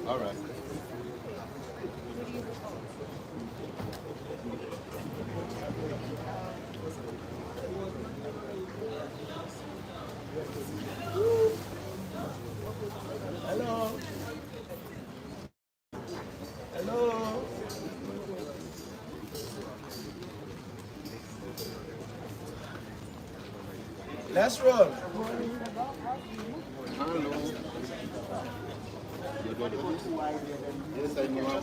All right. Hello. Hello. Let's roll. Hello. Yes, I know.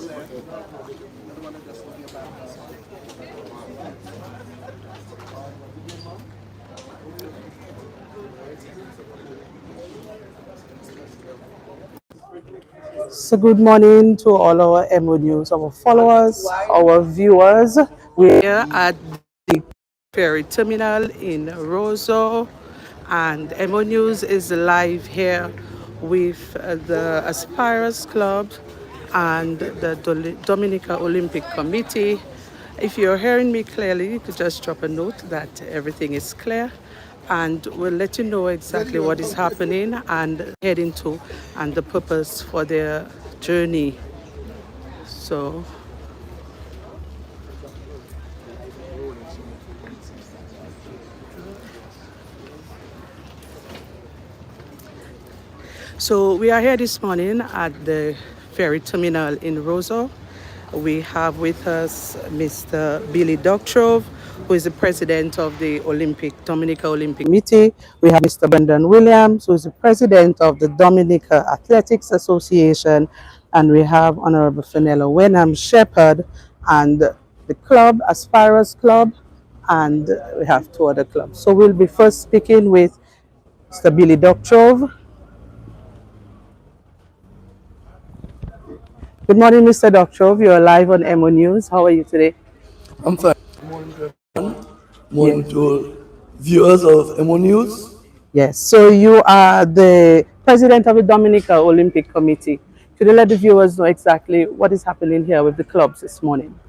So good morning to all our Emonews, our followers, our viewers. We're here at the ferry terminal in Roseau, and Emonews is live here with the Aspirers Club and the Dominica Olympic Committee. If you're hearing me clearly, you could just drop a note that everything is clear, and we'll let you know exactly what is happening and heading to and the purpose for their journey. So we are here this morning at the ferry terminal in Roseau. We have with us Mr. Billy Doctrove, who is the president of the Dominica Olympic Committee. We have Mr. Brendan Williams, who is the president of the Dominica Athletics Association. And we have Honorable Fenella Wenham Shepherd and the club, Aspirers Club, and we have two other clubs. So we'll be first speaking with Mr. Billy Doctrove. Good morning, Mr. Doctrove. You're live on Emonews. How are you today? I'm fine. Morning to everyone. Yes. Morning to viewers of Emonews. Yes. So you are the president of the Dominica Olympic Committee. Could you let the viewers know exactly what is happening here with the clubs this morning?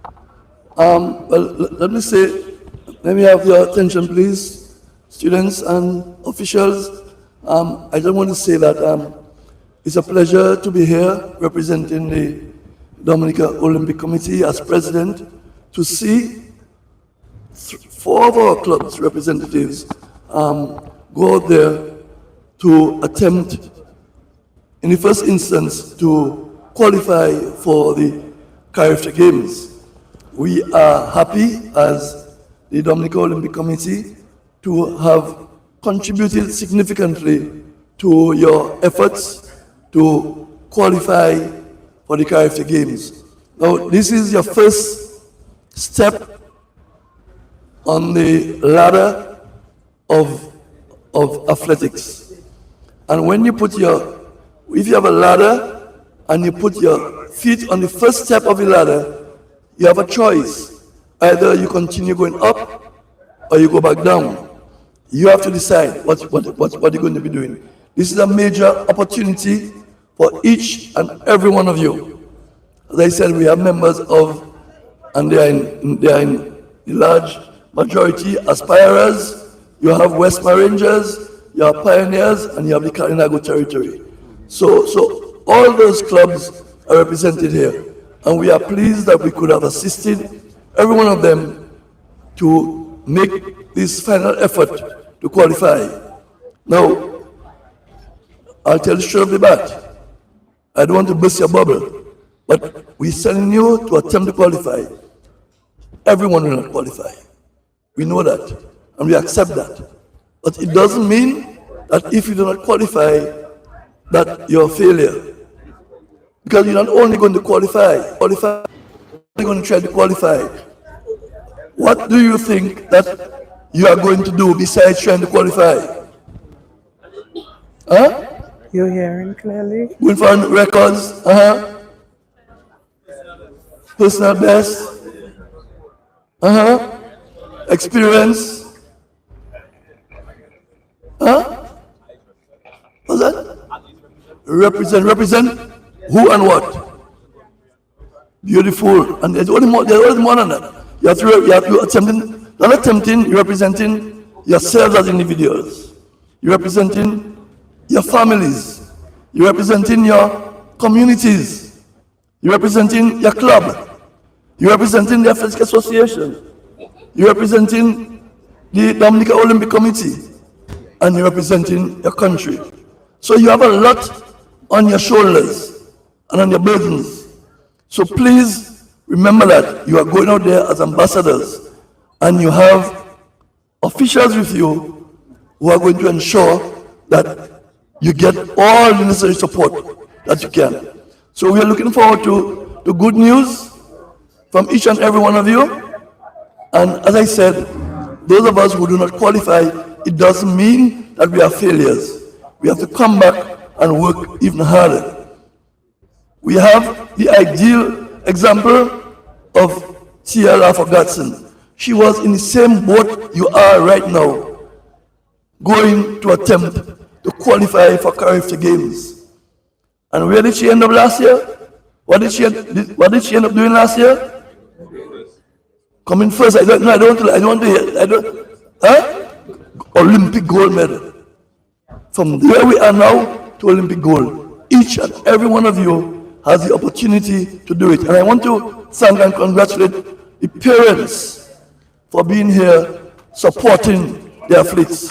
Let me say, let me have your attention, please, students and officials. I just want to say that it's a pleasure to be here representing the Dominica Olympic Committee as president to see four of our clubs representatives go out there to attempt, in the first instance, to qualify for the Caribbean Games. We are happy as the Dominica Olympic Committee to have contributed significantly to your efforts to qualify for the Caribbean Games. Now, this is your first step on the ladder of athletics. And when you put if you have a ladder and you put your feet on the first step of the ladder, you have a choice. Either you continue going up or you go back down. You have to decide what you're going to be doing. This is a major opportunity for each and every one of you. As I said, we have members of, and they are in the large majority, aspirers. You have Westmar Rangers, you have Pioneers, and you have the Kalinago territory. So all those clubs are represented here. And we are pleased that we could have assisted every one of them to make this final effort to qualify. Now, I'll tell you straight off the bat, I don't want to burst your bubble, but we're sending you to attempt to qualify. Everyone will not qualify. We know that, and we accept that. But it doesn't mean that if you do not qualify, that you're a failure. Because you're not only going to qualify, you're going to try to qualify. What do you think that you are going to do besides trying to qualify? Huh? You're hearing clearly? Going for records, personal best, experience, what's that? Represent who and what? Beautiful. And there's only more than that. You're attempting, you're representing yourselves as individuals. You're representing your families. You're representing your communities. You're representing your club. You're representing the Athletic Association. You're representing the Dominica Olympic Committee. And you're representing your country. So you have a lot on your shoulders and on your burdens. So please remember that you are going out there as ambassadors and you have officials with you who are going to ensure that you get all the necessary support that you can. So we are looking forward to good news from each and every one of you. And as I said, those of us who do not qualify, it doesn't mean that we are failures. We have to come back and work even harder. We have the ideal example of Tiara Forgatson. She was in the same boat you are right now, going to attempt to qualify for Caribbean Games. And where did she end up last year? What did she end up doing last year? Coming first. I don't want to hear. Olympic gold medal. From where we are now to Olympic gold. Each and every one of you has the opportunity to do it. And I want to thank and congratulate the parents for being here, supporting the athletes.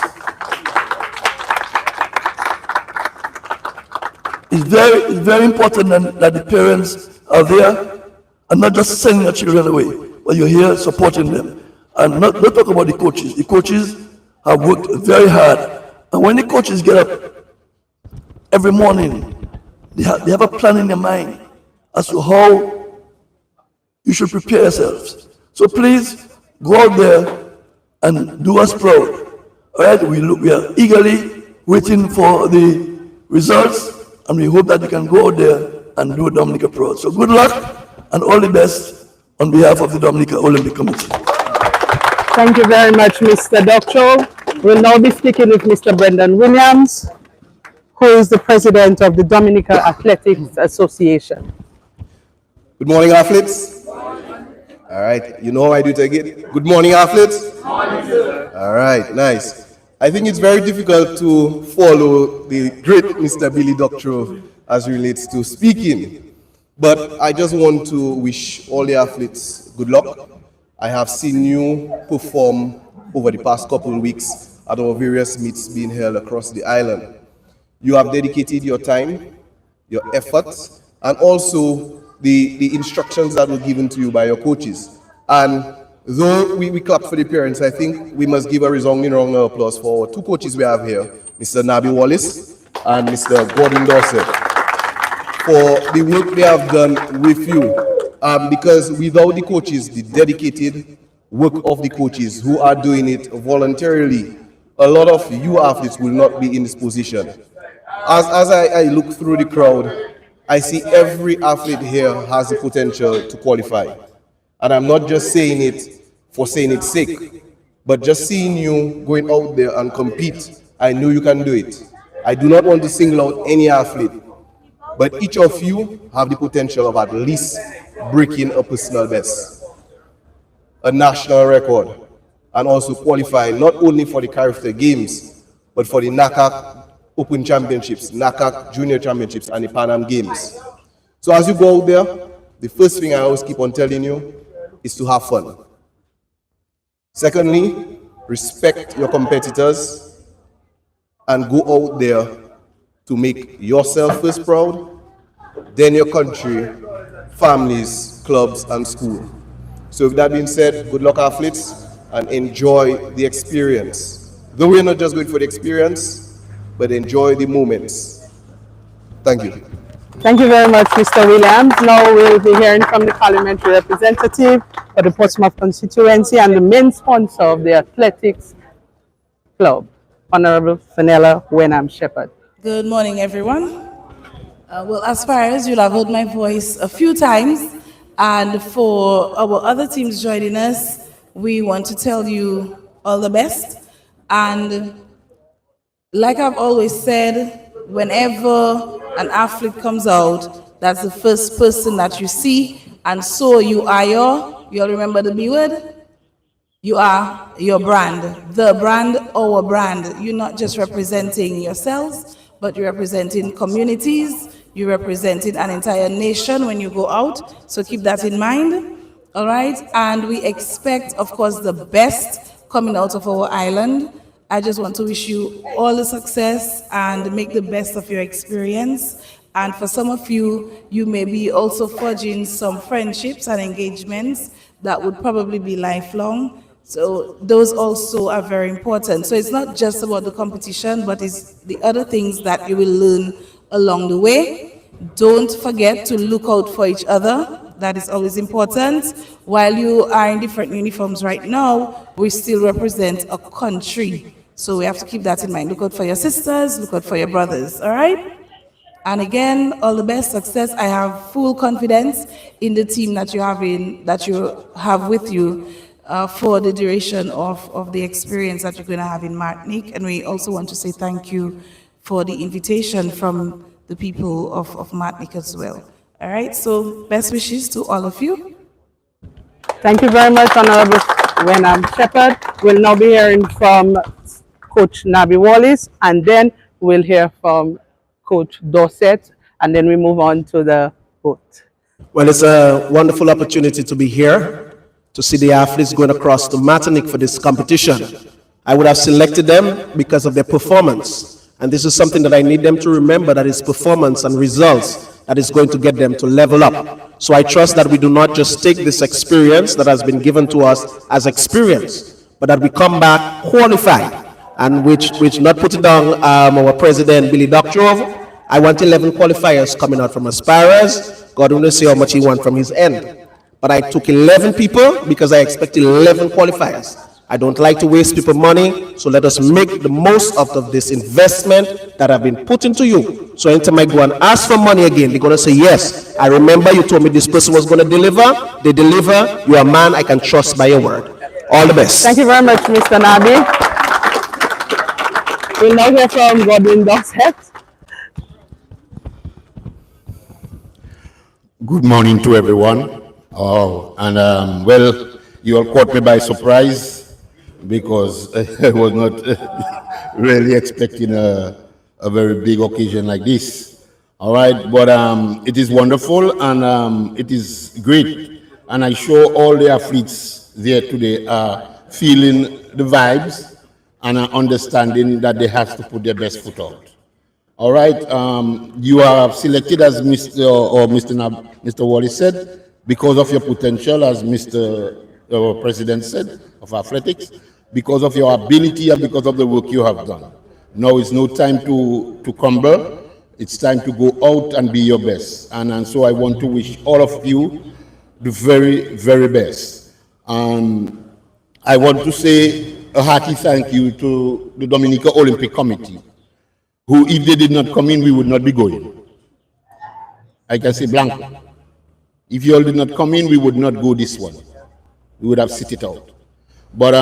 It's very important that the parents are there and not just sending their children away, but you're here supporting them. And not talk about the coaches. The coaches have worked very hard. And when the coaches get up every morning, they have a plan in their mind as to how you should prepare yourselves. So please go out there and do us proud. All right, we are eagerly waiting for the results, and we hope that you can go out there and do Dominica proud. So good luck and all the best on behalf of the Dominica Olympic Committee. Thank you very much, Mr. Doctor. We'll now be speaking with Mr. Brendan Williams, who is the president of the Domiica Athletes Association. Good morning, athletes. All right, you know how I do it again. Good morning, athletes. Good morning, sir. All right, nice. I think it's very difficult to follow the great Mr. Billy Doctorow as relates to speaking, but I just want to wish all the athletes good luck. I have seen you perform over the past couple of weeks at our various meets being held across the island. You have dedicated your time, your efforts, and also the instructions that were given to you by your coaches. And though we clap for the parents, I think we must give a resounding round of applause for our two coaches we have here, Mr. Nabi Wallace and Mr. Gordon Dorset, for the work they have done with you. Because without the coaches, the dedicated work of the coaches who are doing it voluntarily, a lot of you athletes will not be in this position. As I look through the crowd, I see every athlete here has the potential to qualify. And I'm not just saying it for saying its sake, but just seeing you going out there and compete, I know you can do it. I do not want to single out any athlete, but each of you have the potential of at least breaking a personal best, a national record, and also qualify not only for the Caribbean Games, but for the NACAC Open Championships, NACAC Junior Championships, and the Pan Am Games. So as you go out there, the first thing I always keep on telling you is to have fun. Secondly, respect your competitors and go out there to make yourself first proud, then your country, families, clubs, and school. So with that being said, good luck athletes and enjoy the experience. Though we're not just going for the experience, but enjoy the moments. Thank you. Thank you very much, Mr. Williams. Now we'll be hearing from the parliamentary representative for the Portsmouth constituency and the main sponsor of the athletics club, Honorable Fenella Wenham Shepherd. Good morning, everyone. Well, as far as you'll have heard my voice a few times, and for our other teams joining us, we want to tell you all the best. And like I've always said, whenever an athlete comes out, that's the first person that you see, and so you are you'll remember the B word? You are your brand, the brand, our brand. You're not just representing yourselves, but you're representing communities, You're representing an entire nation when you go out, so keep that in mind. All right, and we expect, of course, the best coming out of our island. I just want to wish you all the success and make the best of your experience. And for some of you, you may be also forging some friendships and engagements that would probably be lifelong. So those also are very important. So it's not just about the competition, but it's the other things that you will learn along the way. Don't forget to look out for each other. That is always important. While you are in different uniforms right now, we still represent a country. So we have to keep that in mind. Look out for your sisters, look out for your brothers, all right? And again, all the best success. I have full confidence in the team that you have with you for the duration of the experience that you're going to have in Martinique. And we also want to say thank you for the invitation from the people of Martinique as well. All right, so best wishes to all of you. Thank you very much, Honorable Wenham Shepherd. We'll now be hearing from Coach Nabi Wallace, and then we'll hear from Coach Dorset, and then we move on to the boat. Well, it's a wonderful opportunity to be here, to see the athletes going across to Martinique for this competition. I would have selected them because of their performance. And this is something that I need them to remember, that it's performance and results that is going to get them to level up. So I trust that we do not just take this experience that has been given to us as experience, but that we come back qualified, and which not putting down our president, Billy Doctorov. I want 11 qualifiers coming out from aspirers. God will see how much he wants from his end. But I took 11 people because I expect 11 qualifiers. I don't like to waste people's money, so let us make the most of this investment that have been put into you. So anytime I go and ask for money again, they're going to say, yes, I remember you told me this person was going to deliver. They deliver. You're a man I can trust by your word. All the best. Thank you very much, Mr. Nabi. We'll now hear from Godwin Dorset. Good morning to everyone. Oh, and well, you all caught me by surprise because I was not really expecting a very big occasion like this. All right, but it is wonderful and it is great. And I'm sure all the athletes there today are feeling the vibes and are understanding that they have to put their best foot out. All right, you are selected as Mr. Wallace said, because of your potential, as Mr. President said, of athletics, because of your ability and because of the work you have done. Now it's no time to crumble. It's time to go out and be your best. And so I want to wish all of you the very, very best. And I want to say a hearty thank you to the Domiica Olympic Committee, who, if they did not come in, we would not be going. I can say blanco. If you all did not come in, we would not go this one. We would have sit it out. But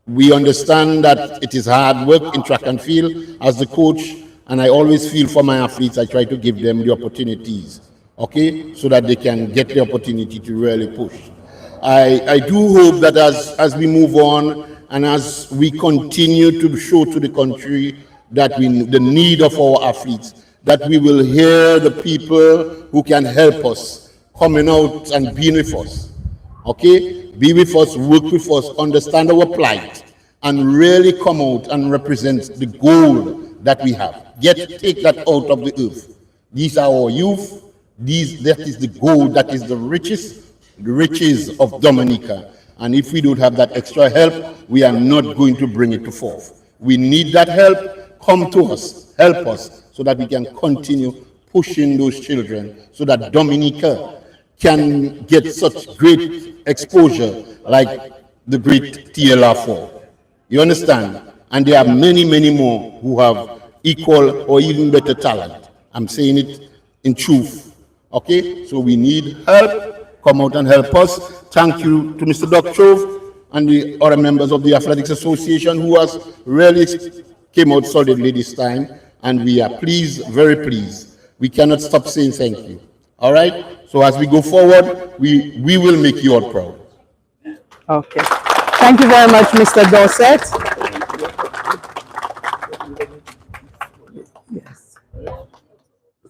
we understand that it is hard work in track and field as the coach, and I always feel for my athletes, I try to give them the opportunities, okay, so that they can get the opportunity to really push. I do hope that as we move on and as we continue to show to the country that the need of our athletes, that we will hear the people who can help us coming out and being with us. Okay? Be with us, work with us, understand our plight, and really come out and represent the goal that we have. Take that out of the earth. These are our youth. That is the gold, that is the riches of Dominica. And if we don't have that extra help, we are not going to bring it to forth. We need that help. Come to us, help us, so that we can continue pushing those children, so that Dominica can get such great exposure like the great TLR4. You understand? And there are many, many more who have equal or even better talent. I'm saying it in truth. Okay? So we need help. Come out and help us. Thank you to Mr. Doctorov and the other members of the Athletics Association who has really came out solidly this time. And we are pleased, very pleased. We cannot stop saying thank you. All right? So as we go forward, we will make you all proud. Okay. Thank you very much, Mr. Dorset. Yes.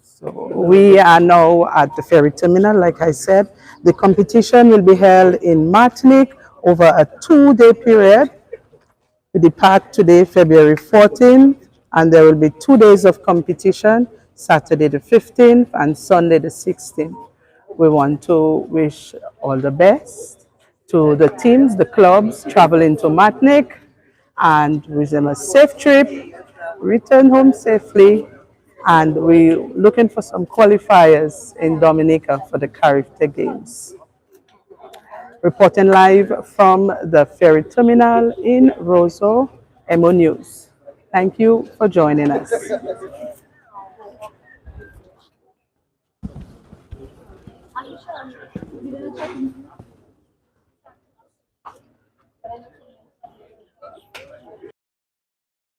So We are now at the ferry terminal, like I said. The competition will be held in Martinique over a 2-day period. We depart today, February 14th, and there will be 2 days of competition, Saturday the 15th and Sunday the 16th. We want to wish all the best to the teams, the clubs traveling to Martinique, and wish them a safe trip, return home safely, and we're looking for some qualifiers in Dominica for the Caribbean Games. Reporting live from the ferry terminal in Roseau, Emonews. Thank you for joining us.